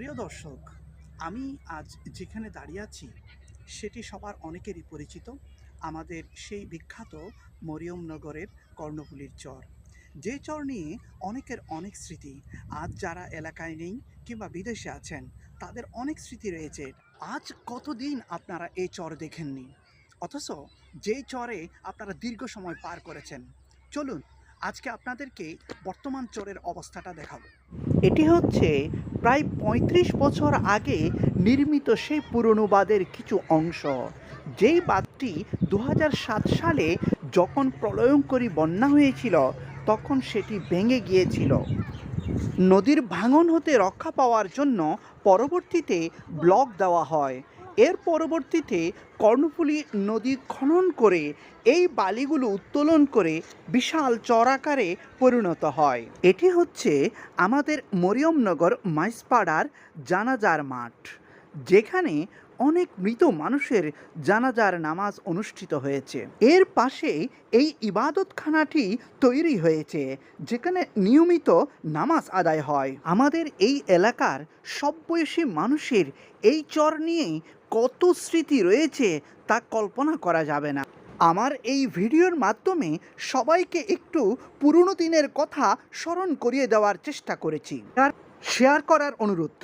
প্রিয় দর্শক, আমি আজ যেখানে দাঁড়িয়ে আছি সেটি সবার অনেকেরই পরিচিত। আমাদের সেই বিখ্যাত মরিয়মনগরের কর্ণফুলীর চর, যে চর নিয়ে অনেকের অনেক স্মৃতি। আজ যারা এলাকায় নেই কিংবা বিদেশে আছেন, তাদের অনেক স্মৃতি রয়েছে। আজ কতদিন আপনারা এই চর দেখেননি, অথচ যেই চরে আপনারা দীর্ঘ সময় পার করেছেন। চলুন আজকে আপনাদেরকে বর্তমান চরের অবস্থাটা দেখাবো। এটি হচ্ছে প্রায় ৩৫ বছর আগে নির্মিত সেই পুরনো বাঁধের কিছু অংশ। যেই বাঁধটি ২০০৭ সালে যখন প্রলয়ঙ্করী বন্যা হয়েছিল, তখন সেটি ভেঙে গিয়েছিল। নদীর ভাঙন হতে রক্ষা পাওয়ার জন্য পরবর্তীতে ব্লক দেওয়া হয়। এর পরবর্তীতে কর্ণফুলী নদী খনন করে এই বালিগুলো উত্তোলন করে বিশাল চরাকারে পরিণত হয়। এটি হচ্ছে আমাদের মরিয়মনগর মাইজপাড়ার জানাজার মাঠ, যেখানে অনেক মৃত মানুষের জানাজার নামাজ অনুষ্ঠিত হয়েছে। এর পাশে এই ইবাদতখানাটি তৈরি হয়েছে, যেখানে নিয়মিত নামাজ আদায় হয়। আমাদের এই এলাকার সব বয়সী মানুষের এই চর নিয়ে কত স্মৃতি রয়েছে তা কল্পনা করা যাবে না। আমার এই ভিডিওর মাধ্যমে সবাইকে একটু পুরনো দিনের কথা স্মরণ করিয়ে দেওয়ার চেষ্টা করেছি আর শেয়ার করার অনুরোধ।